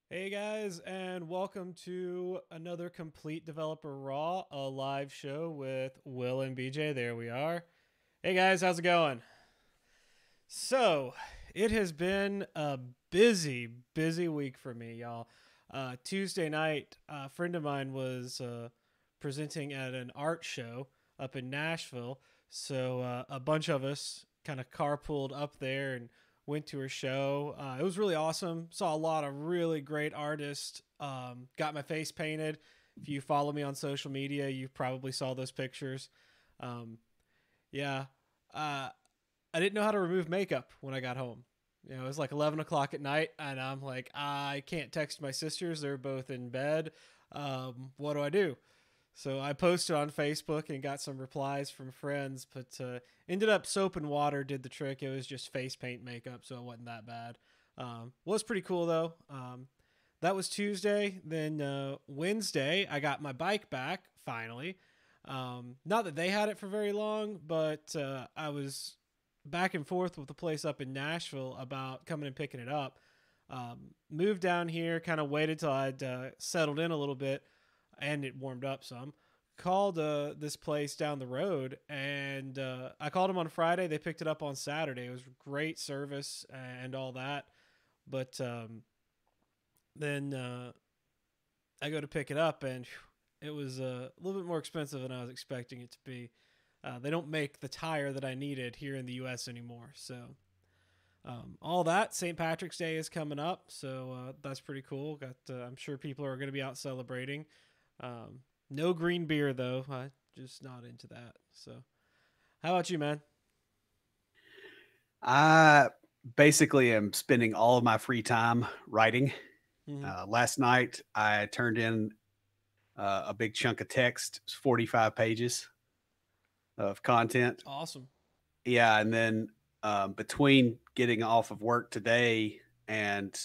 Hey guys, and welcome to another Complete Developer Raw, a live show with Will and BJ. There we are. Hey guys, how's it going? So, it has been a busy week for me, y'all. Tuesday night, a friend of mine was presenting at an art show up in Nashville. So, a bunch of us kind of carpooled up there and went to her show. It was really awesome. Saw a lot of really great artists. Got my face painted. If you follow me on social media, you probably saw those pictures. Um, yeah. Uh, I didn't know how to remove makeup when I got home. It was like 11 o'clock at night, and I'm like, I can't text my sisters. They're both in bed. What do I do? So I posted on Facebook and got some replies from friends, but ended up soap and water did the trick. It was just face paint makeup, so it wasn't that bad. Was pretty cool though. That was Tuesday. Then Wednesday, I got my bike back finally. Not that they had it for very long, but I was back and forth with the place up in Nashville about coming and picking it up. Moved down here, kind of waited till I'd settled in a little bit and it warmed up some. Called this place down the road, and I called them on Friday. They picked it up on Saturday. It was great service and all that. But then I go to pick it up, and it was a little bit more expensive than I was expecting it to be. They don't make the tire that I needed here in the U.S. anymore. So all that St. Patrick's Day is coming up, so that's pretty cool. Got I'm sure people are going to be out celebrating. No green beer though. I just not into that. So, how about you, man? I basically am spending all of my free time writing. Mm-hmm. Last night, I turned in a big chunk of text, 45 pages of content. Awesome. Yeah. And then between getting off of work today and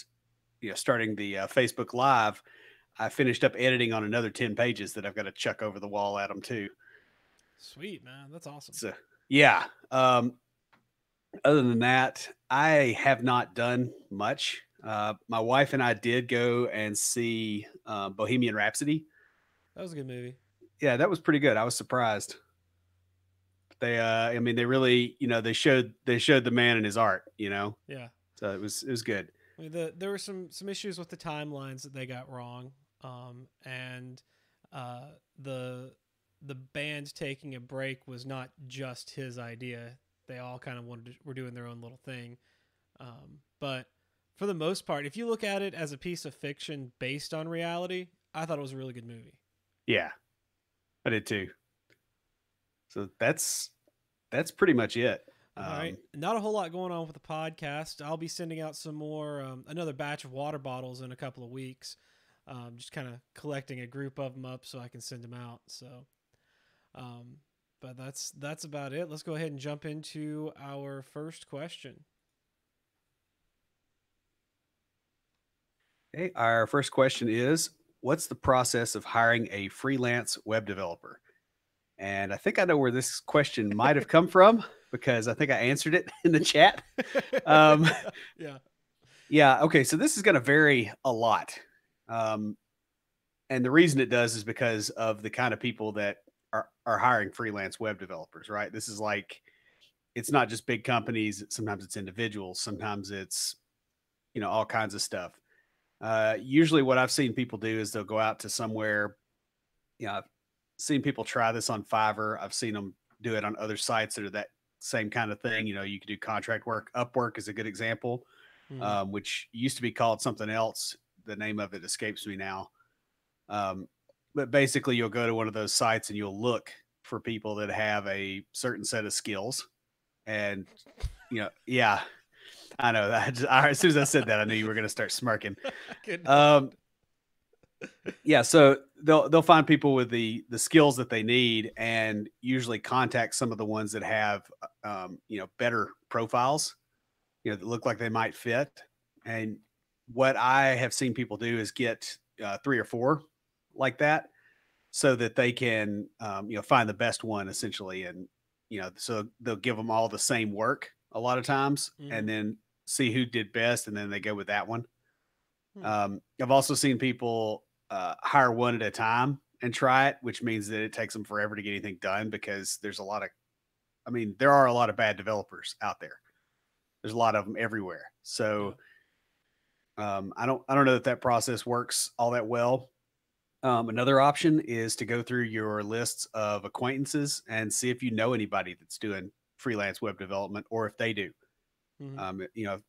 starting the Facebook Live, I finished up editing on another 10 pages that I've got to chuck over the wall at them too. Sweet, man. That's awesome. So, yeah. Other than that, I have not done much. My wife and I did go and see Bohemian Rhapsody. That was a good movie. Yeah, that was pretty good. I was surprised. I mean, they really, they showed the man and his art. Yeah. So it was good. I mean, there were some issues with the timelines that they got wrong, and uh, the the band taking a break was not just his idea. They all kind of were doing their own little thing. But for the most part, if you look at it as a piece of fiction based on reality, I thought it was a really good movie. Yeah, I did too. So that's pretty much it. All right. Um, Not a whole lot going on with the podcast. I'll be sending out some more, another batch of water bottles in a couple of weeks. Just kind of collecting a group of them up so I can send them out. So, um, but that's about it. Let's go ahead and jump into our first question. okay, our first question is, what's the process of hiring a freelance web developer? And I think I know where this question might have come from because I think I answered it in the chat. Um, Yeah. yeah, okay, so this is going to vary a lot. Um, and the reason it does is because of the kind of people that are hiring freelance web developers, right? This is like, it's not just big companies. Sometimes it's individuals. Sometimes it's, all kinds of stuff. Usually what I've seen people do is they'll go out to somewhere. I've seen people try this on Fiverr. I've seen them do it on other sites that are that same kind of thing. You can do contract work. Upwork is a good example, Mhm. which used to be called something else. The name of it escapes me now. Um, but basically, you'll go to one of those sites and you'll look for people that have a certain set of skills. And, yeah, I know that. As soon as I said that, I knew you were going to start smirking. I couldn't help Um, yeah, so they'll find people with the skills that they need, and usually contact some of the ones that have better profiles, that look like they might fit. And what I have seen people do is get three or four like that, so that they can find the best one essentially. And so they'll give them all the same work a lot of times, it. and then see who did best, and then they go with that one. Hmm. I've also seen people hire one at a time and try it, which means that it takes them forever to get anything done because there's a lot of, I mean, there are a lot of bad developers out there. There's a lot of them everywhere. Yeah. So I don't know that that process works all that well. Another option is to go through your lists of acquaintances and see if you know anybody that's doing freelance web development or if they do. Hmm. You know,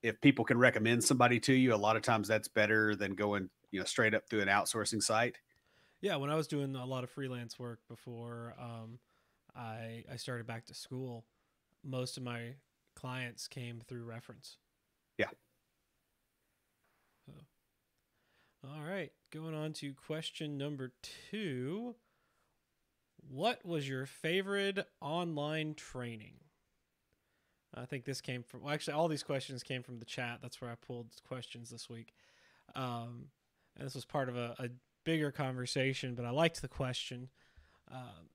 if people can recommend somebody to you, a lot of times that's better than going, you know, straight up through an outsourcing site. Yeah. When I was doing a lot of freelance work before I started back to school, most of my clients came through reference. Yeah. So, all right, going on to question number 2. What was your favorite online training? I think this came from, well, actually, all these questions came from the chat. That's where I pulled questions this week. And this was part of a bigger conversation, but I liked the question. Um,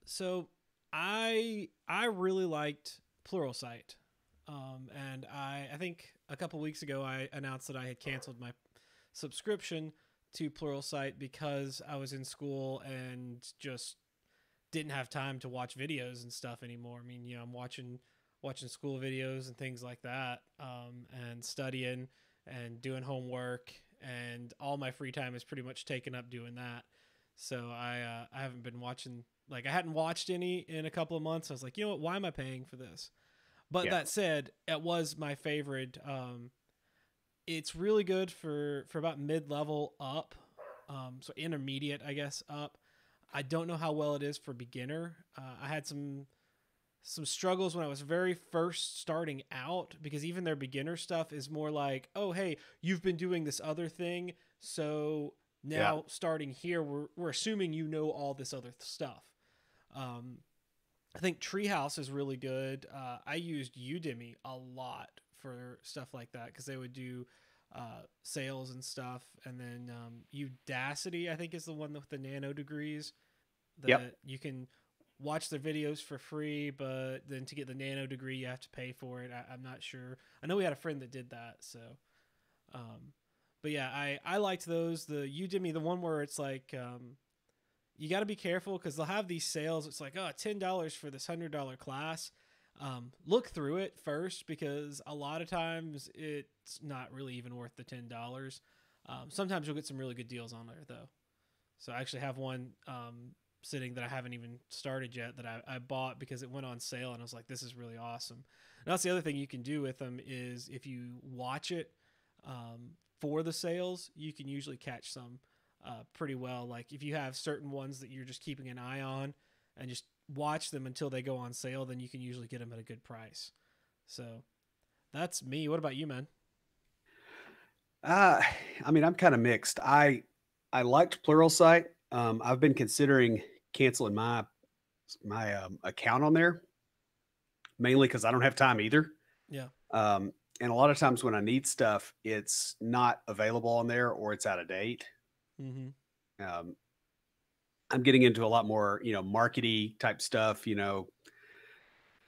so I really liked Pluralsight. And I think a couple weeks ago I announced that I had canceled my subscription to Pluralsight because I was in school and just didn't have time to watch videos and stuff anymore. I mean, I'm watching school videos and things like that, and studying and doing homework, and all my free time is pretty much taken up doing that. So I haven't been watching, like, I hadn't watched any in a couple of months. I was like, you know what? Why am I paying for this? But Yeah. that said, it was my favorite. It's really good for about mid level up, so intermediate, I guess, up. I don't know how well it is for beginner. I had some struggles when I was very first starting out because even their beginner stuff is more like, oh hey, you've been doing this other thing, so Yeah. now starting here, we're assuming you know all this other stuff. Um, I think Treehouse is really good. I used Udemy a lot for stuff like that because they would do sales and stuff. And then Udacity, I think, is the one with the nano degrees Yep. that you can watch their videos for free, but then to get the nano degree, you have to pay for it. I'm not sure. I know we had a friend that did that. So, um, but yeah, I liked those. The Udemy, the one where it's like, you got to be careful because they'll have these sales. It's like, oh, $10 for this $100 class. Look through it first because a lot of times it's not really even worth the $10. Sometimes you'll get some really good deals on there though. So I actually have one sitting that I haven't even started yet that I bought because it went on sale and I was like, this is really awesome. And that's the other thing you can do with them is if you watch it for the sales, you can usually catch some pretty well. Like if you have certain ones that you're just keeping an eye on and just watch them until they go on sale, then you can usually get them at a good price. So that's me. What about you, man? Uh, I mean, I'm kind of mixed. I liked Pluralsight. I've been considering canceling my account on there mainly because I don't have time either. Yeah. And a lot of times when I need stuff, it's not available on there or it's out of date. Mm-hmm. Um, I'm getting into a lot more, you know, markety type stuff. You know,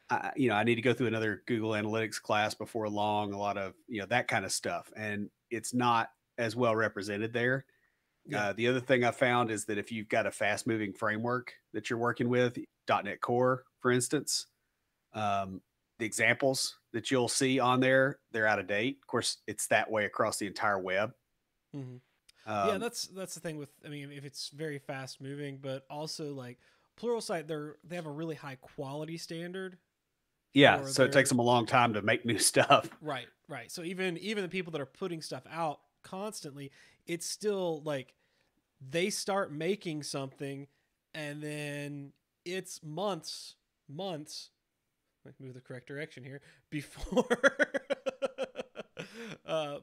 I need to go through another Google Analytics class before long. A lot of, you know, that kind of stuff, and it's not as well represented there. Yeah. The other thing I found is that if you've got a fast moving framework that you're working with, .NET Core, for instance, um, the examples that you'll see on there, they're out of date. Of course, it's that way across the entire web. Mm-hmm. Yeah, Um, that's the thing with, I mean, if it's very fast moving, but also like Pluralsight, they have a really high quality standard yeah, for so it takes their them a long time to make new stuff. right. So even the people that are putting stuff out constantly, it's still like they start making something and then it's months, let me move the correct direction here, before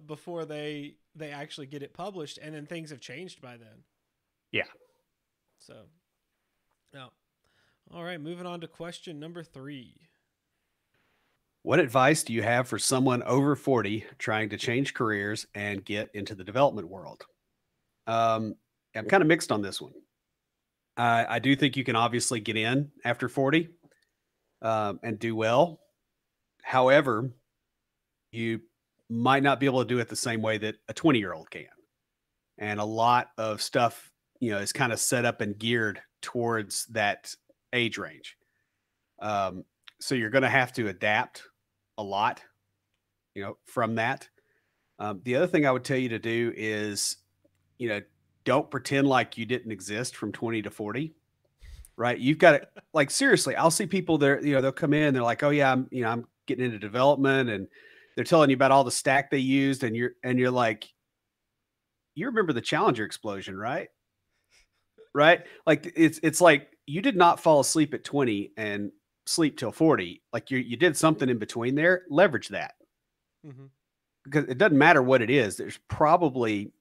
before they actually get it published, and then things have changed by then. Yeah. So now, all right, moving on to question number 3. What advice do you have for someone over 40 trying to change careers and get into the development world? Um, I'm kind of mixed on this one. I do think you can obviously get in after 40 and do well. However, you might not be able to do it the same way that a 20-year-old can. And a lot of stuff, is kind of set up and geared towards that age range. So you're going to have to adapt a lot, from that. The other thing I would tell you to do is, don't pretend like you didn't exist from 20 to 40, right? You've got to, like, seriously, I'll see people there, they'll come in, they're like, oh yeah, I'm getting into development, and they're telling you about all the stack they used. And you're like, you remember the Challenger explosion, right? Right. Like it's like you did not fall asleep at 20 and sleep till 40. Like you did something in between there. Leverage that. Mm-hmm. Because it doesn't matter what it is. There's probably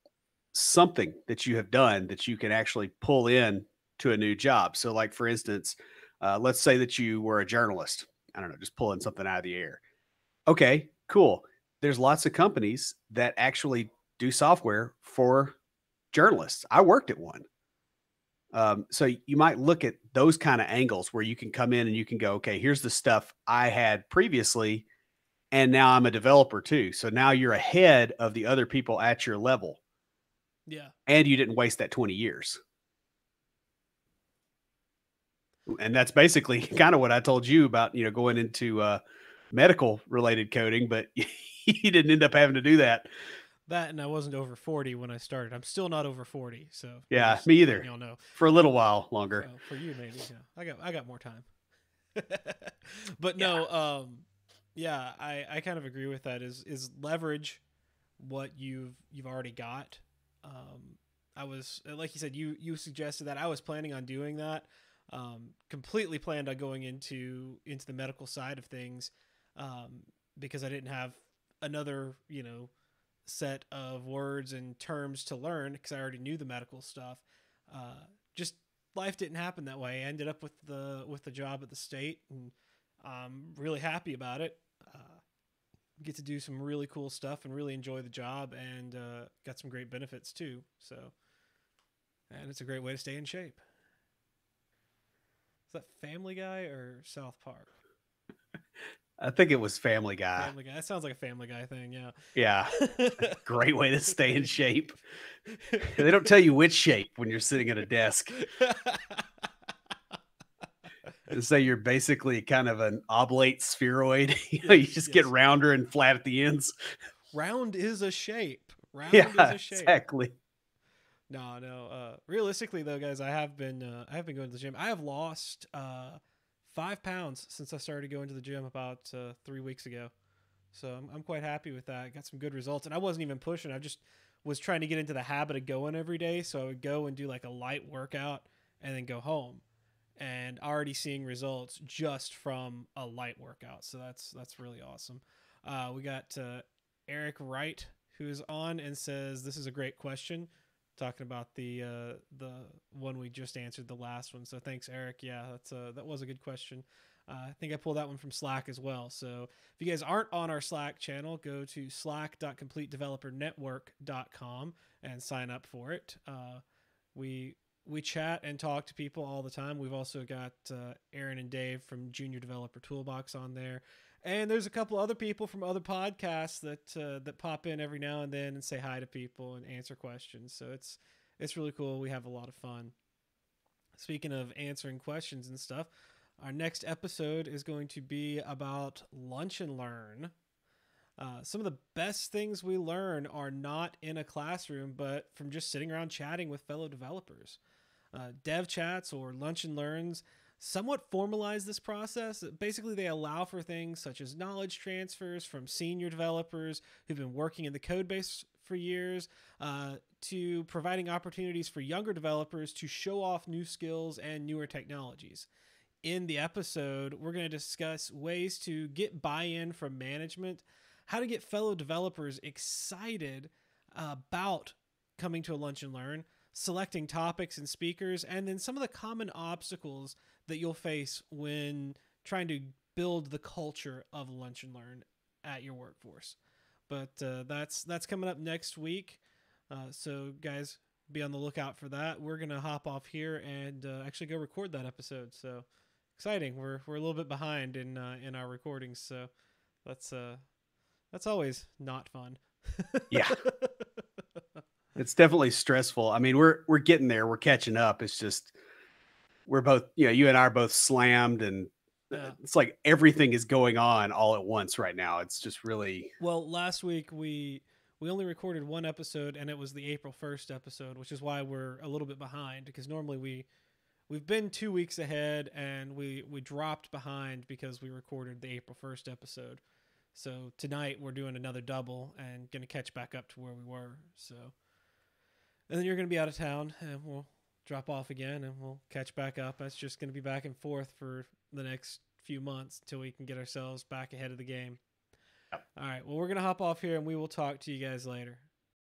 something that you have done that you can actually pull in to a new job. So like, for instance, let's say that you were a journalist. I don't know, just pulling something out of the air. Okay, cool. There's lots of companies that actually do software for journalists. I worked at one. So you might look at those kind of angles where you can come in and you can go, okay, here's the stuff I had previously, and now I'm a developer too. So now you're ahead of the other people at your level. Yeah. And you didn't waste that 20 years. And that's basically kind of what I told you about, going into medical related coding, but you didn't end up having to do that. That, and I wasn't over 40 when I started. I'm still not over 40, so yeah, me either. Y'all know for a little while longer. So for you, maybe. Yeah, I got more time. But no, yeah, I kind of agree with that. Is leverage what you've already got. I was, like you said, you suggested that. I was planning on doing that. Completely planned on going into the medical side of things, because I didn't have another set of words and terms to learn because I already knew the medical stuff. Just life didn't happen that way. I ended up with the job at the state, and I'm really happy about it. Get to do some really cool stuff and really enjoy the job, and got some great benefits too. So, and it's a great way to stay in shape. Is that Family Guy or South Park? I think it was Family Guy. Family Guy. That sounds like a Family Guy thing. Yeah. Yeah. Great way to stay in shape. They don't tell you which shape when you're sitting at a desk. They say you're basically kind of an oblate spheroid. You just get rounder and flat at the ends. Round is a shape. Round is a shape. Exactly. No. Realistically, though, guys, I have been going to the gym. I have lost 5 pounds since I started going to the gym about 3 weeks ago. So I'm quite happy with that. I got some good results, and I wasn't even pushing. I just was trying to get into the habit of going every day. So I would go and do like a light workout and then go home, and already seeing results just from a light workout. So that's really awesome. We got Eric Wright, who's on and says, this is a great question, talking about the one we just answered, the last one. So thanks, Eric. Yeah, that was a good question. I think I pulled that one from Slack as well. So if you guys aren't on our Slack channel, go to slack.completedevelopernetwork.com and sign up for it. We chat and talk to people all the time. We've also got Aaron and Dave from Junior Developer Toolbox on there. And there's a couple other people from other podcasts that pop in every now and then and say hi to people and answer questions. So it's really cool. We have a lot of fun. Speaking of answering questions and stuff, our next episode is going to be about Lunch and Learn. Some of the best things we learn are not in a classroom, but from just sitting around chatting with fellow developers. Dev chats or Lunch and Learns somewhat formalize this process. Basically, they allow for things such as knowledge transfers from senior developers who've been working in the code base for years, to providing opportunities for younger developers to show off new skills and newer technologies. In the episode, we're going to discuss ways to get buy-in from management, how to get fellow developers excited about coming to a Lunch and Learn, selecting topics and speakers, and then some of the common obstacles that you'll face when trying to build the culture of Lunch and Learn at your workforce. But that's coming up next week. So guys, be on the lookout for that. We're going to hop off here and actually go record that episode. So exciting. We're a little bit behind in our recordings. So let's That's always not fun. Yeah. It's definitely stressful. I mean, we're getting there. We're catching up. It's just we're both, you and I are both slammed, and Yeah. it's like everything is going on all at once right now. It's just really Well, last week we only recorded one episode, and it was the April 1st episode, which is why we're a little bit behind, because normally we've been 2 weeks ahead, and we dropped behind because we recorded the April 1st episode. So tonight we're doing another double and going to catch back up to where we were. So, and then you're going to be out of town, and we'll drop off again, and we'll catch back up. That's just going to be back and forth for the next few months until we can get ourselves back ahead of the game. Yep. All right. Well, we're going to hop off here, and we will talk to you guys later.